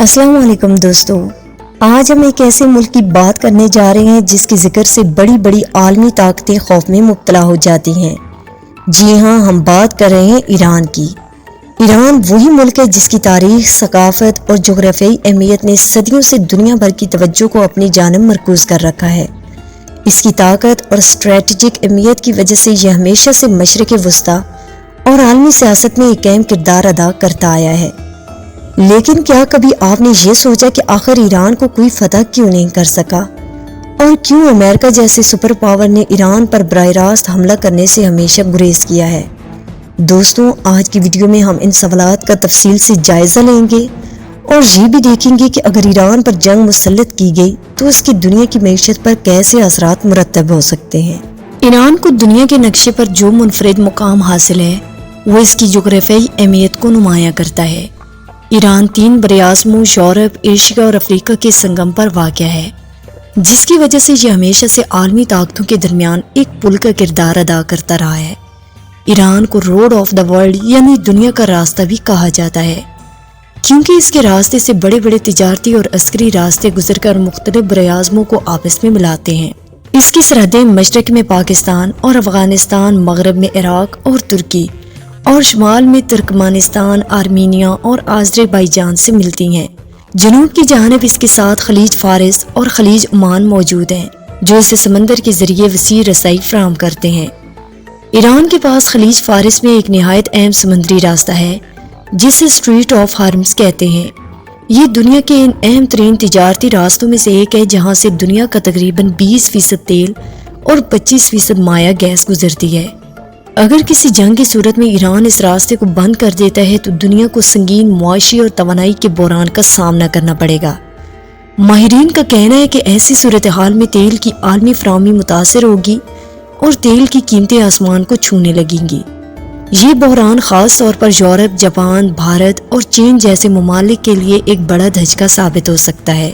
السلام علیکم دوستو، آج ہم ایک ایسے ملک کی بات کرنے جا رہے ہیں جس کے ذکر سے بڑی بڑی عالمی طاقتیں خوف میں مبتلا ہو جاتی ہیں۔ جی ہاں، ہم بات کر رہے ہیں ایران کی۔ ایران وہی ملک ہے جس کی تاریخ، ثقافت اور جغرافیائی اہمیت نے صدیوں سے دنیا بھر کی توجہ کو اپنی جانب مرکوز کر رکھا ہے۔ اس کی طاقت اور اسٹریٹجک اہمیت کی وجہ سے یہ ہمیشہ سے مشرق وسطی اور عالمی سیاست میں ایک اہم کردار ادا کرتا آیا ہے۔ لیکن کیا کبھی آپ نے یہ سوچا کہ آخر ایران کو کوئی فتح کیوں نہیں کر سکا، اور کیوں امریکہ جیسے سپر پاور نے ایران پر براہ راست حملہ کرنے سے ہمیشہ گریز کیا ہے؟ دوستوں، آج کی ویڈیو میں ہم ان سوالات کا تفصیل سے جائزہ لیں گے اور یہ بھی دیکھیں گے کہ اگر ایران پر جنگ مسلط کی گئی تو اس کی دنیا کی معیشت پر کیسے اثرات مرتب ہو سکتے ہیں۔ ایران کو دنیا کے نقشے پر جو منفرد مقام حاصل ہے وہ اس کی جغرافیائی اہمیت کو نمایاں کرتا ہے۔ ایران 3 براعظموں یورپ، ایشیا اور افریقہ کے سنگم پر واقع ہے، جس کی وجہ سے یہ ہمیشہ سے عالمی طاقتوں کے درمیان ایک پل کا کردار ادا کرتا رہا ہے۔ ایران کو روڈ آف دا ورلڈ یعنی دنیا کا راستہ بھی کہا جاتا ہے، کیونکہ اس کے راستے سے بڑے بڑے تجارتی اور عسکری راستے گزر کر مختلف براعظموں کو آپس میں ملاتے ہیں۔ اس کی سرحدیں مشرق میں پاکستان اور افغانستان، مغرب میں عراق اور ترکی، اور شمال میں ترکمانستان، آرمینیا اور آذربائیجان سے ملتی ہیں۔ جنوب کی جانب اس کے ساتھ خلیج فارس اور خلیج عمان موجود ہیں، جو اسے سمندر کے ذریعے وسیع رسائی فراہم کرتے ہیں۔ ایران کے پاس خلیج فارس میں ایک نہایت اہم سمندری راستہ ہے جسے اسٹریٹ آف ہارمز کہتے ہیں۔ یہ دنیا کے ان اہم ترین تجارتی راستوں میں سے ایک ہے جہاں سے دنیا کا تقریباً 20% تیل اور 25% مائع گیس گزرتی ہے۔ اگر کسی جنگ کی صورت میں ایران اس راستے کو بند کر دیتا ہے تو دنیا کو سنگین معاشی اور توانائی کے بحران کا سامنا کرنا پڑے گا۔ ماہرین کا کہنا ہے کہ ایسی صورتحال میں تیل کی عالمی فراہمی متاثر ہوگی اور تیل کی قیمتیں آسمان کو چھونے لگیں گی۔ یہ بحران خاص طور پر یورپ، جاپان، بھارت اور چین جیسے ممالک کے لیے ایک بڑا دھچکا ثابت ہو سکتا ہے،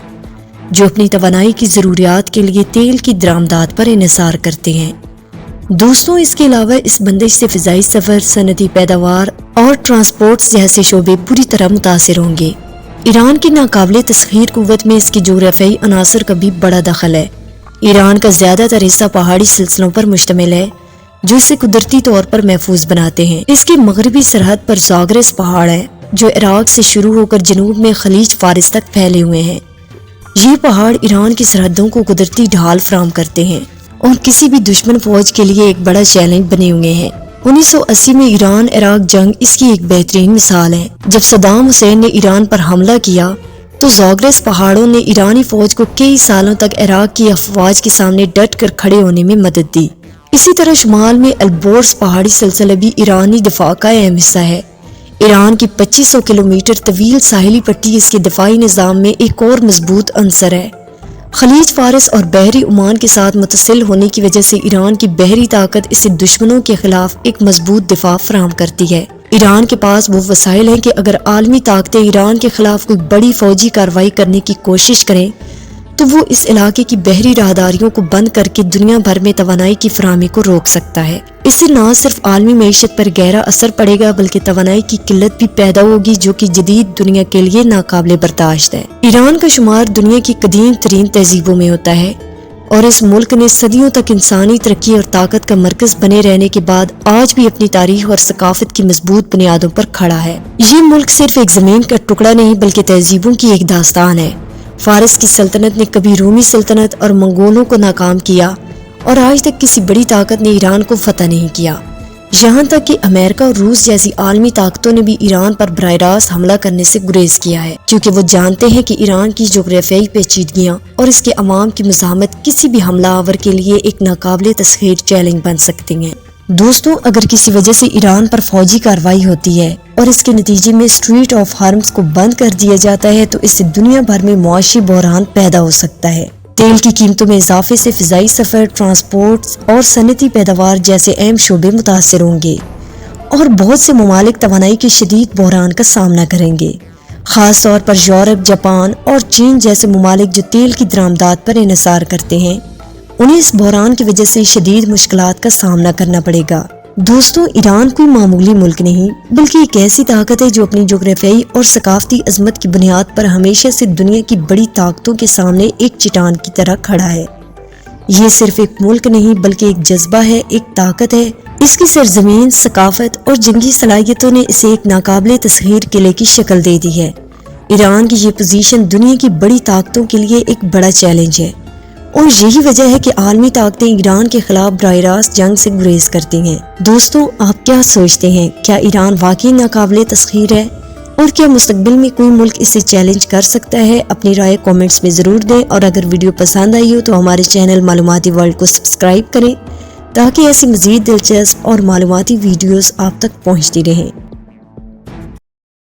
جو اپنی توانائی کی ضروریات کے لیے تیل کی درآمدات پر انحصار کرتے ہیں۔ دوستوں، اس کے علاوہ اس بندش سے فضائی سفر، صنعتی پیداوار اور ٹرانسپورٹس جیسے شعبے بری طرح متاثر ہوں گے۔ ایران کی ناقابل تسخیر قوت میں اس کی جغرافیائی عناصر کا بھی بڑا دخل ہے۔ ایران کا زیادہ تر حصہ پہاڑی سلسلوں پر مشتمل ہے جو اسے قدرتی طور پر محفوظ بناتے ہیں۔ اس کی مغربی سرحد پر زاگرس پہاڑ ہے جو عراق سے شروع ہو کر جنوب میں خلیج فارس تک پھیلے ہوئے ہیں۔ یہ پہاڑ ایران کی سرحدوں کو قدرتی ڈھال فراہم کرتے ہیں اور کسی بھی دشمن فوج کے لیے ایک بڑا چیلنج بنے ہوئے ہیں۔ 1980 میں ایران عراق جنگ اس کی ایک بہترین مثال ہے۔ جب صدام حسین نے ایران پر حملہ کیا تو زاگرس پہاڑوں نے ایرانی فوج کو کئی سالوں تک عراق کی افواج کے سامنے ڈٹ کر کھڑے ہونے میں مدد دی۔ اسی طرح شمال میں البورز پہاڑی سلسلہ بھی ایرانی دفاع کا اہم حصہ ہے۔ ایران کی 2500 کلومیٹر طویل ساحلی پٹی اس کے دفاعی نظام میں ایک اور مضبوط عنصر ہے۔ خلیج فارس اور بحری عمان کے ساتھ متصل ہونے کی وجہ سے ایران کی بحری طاقت اسے دشمنوں کے خلاف ایک مضبوط دفاع فراہم کرتی ہے۔ ایران کے پاس وہ وسائل ہیں کہ اگر عالمی طاقتیں ایران کے خلاف کوئی بڑی فوجی کارروائی کرنے کی کوشش کریں تو وہ اس علاقے کی بحری راہداریوں کو بند کر کے دنیا بھر میں توانائی کی فراہمی کو روک سکتا ہے۔ اس سے نہ صرف عالمی معیشت پر گہرا اثر پڑے گا بلکہ توانائی کی قلت بھی پیدا ہوگی جو کہ جدید دنیا کے لیے ناقابل برداشت ہے۔ ایران کا شمار دنیا کی قدیم ترین تہذیبوں میں ہوتا ہے اور اس ملک نے صدیوں تک انسانی ترقی اور طاقت کا مرکز بنے رہنے کے بعد آج بھی اپنی تاریخ اور ثقافت کی مضبوط بنیادوں پر کھڑا ہے۔ یہ ملک صرف ایک زمین کا ٹکڑا نہیں بلکہ تہذیبوں کی ایک داستان ہے۔ فارس کی سلطنت نے کبھی رومی سلطنت اور منگولوں کو ناکام کیا اور آج تک کسی بڑی طاقت نے ایران کو فتح نہیں کیا۔ یہاں تک کہ امریکہ اور روس جیسی عالمی طاقتوں نے بھی ایران پر براہ راست حملہ کرنے سے گریز کیا ہے، کیونکہ وہ جانتے ہیں کہ ایران کی جغرافیائی پیچیدگیاں اور اس کے عوام کی مزاحمت کسی بھی حملہ آور کے لیے ایک ناقابل تسخیر چیلنج بن سکتی ہیں۔ دوستوں، اگر کسی وجہ سے ایران پر فوجی کارروائی ہوتی ہے اور اس کے نتیجے میں اسٹریٹ آف ہارمز کو بند کر دیا جاتا ہے تو اس سے دنیا بھر میں معاشی بحران پیدا ہو سکتا ہے۔ تیل کی قیمتوں میں اضافے سے فضائی سفر، ٹرانسپورٹس اور صنعتی پیداوار جیسے اہم شعبے متاثر ہوں گے اور بہت سے ممالک توانائی کے شدید بحران کا سامنا کریں گے، خاص طور پر یورپ، جاپان اور چین جیسے ممالک جو تیل کی درآمدات پر انحصار کرتے ہیں۔ انہیں اس بحران کی وجہ سے شدید مشکلات کا سامنا کرنا پڑے گا۔ دوستوں، ایران کوئی معمولی ملک نہیں بلکہ ایک ایسی طاقت ہے جو اپنی جغرافیائی اور ثقافتی عظمت کی بنیاد پر ہمیشہ سے دنیا کی بڑی طاقتوں کے سامنے ایک چٹان کی طرح کھڑا ہے۔ یہ صرف ایک ملک نہیں بلکہ ایک جذبہ ہے، ایک طاقت ہے۔ اس کی سرزمین، ثقافت اور جنگی صلاحیتوں نے اسے ایک ناقابل تسخیر قلعے کی شکل دے دی ہے۔ ایران کی یہ پوزیشن دنیا کی بڑی طاقتوں کے لیے ایک بڑا چیلنج ہے، اور یہی وجہ ہے کہ عالمی طاقتیں ایران کے خلاف براہ راست جنگ سے گریز کرتی ہیں۔ دوستوں، آپ کیا سوچتے ہیں؟ کیا ایران واقعی ناقابل تسخیر ہے؟ اور کیا مستقبل میں کوئی ملک اسے چیلنج کر سکتا ہے؟ اپنی رائے کومنٹس میں ضرور دیں، اور اگر ویڈیو پسند آئی ہو تو ہمارے چینل معلوماتی ورلڈ کو سبسکرائب کریں تاکہ ایسی مزید دلچسپ اور معلوماتی ویڈیوز آپ تک پہنچتی رہیں۔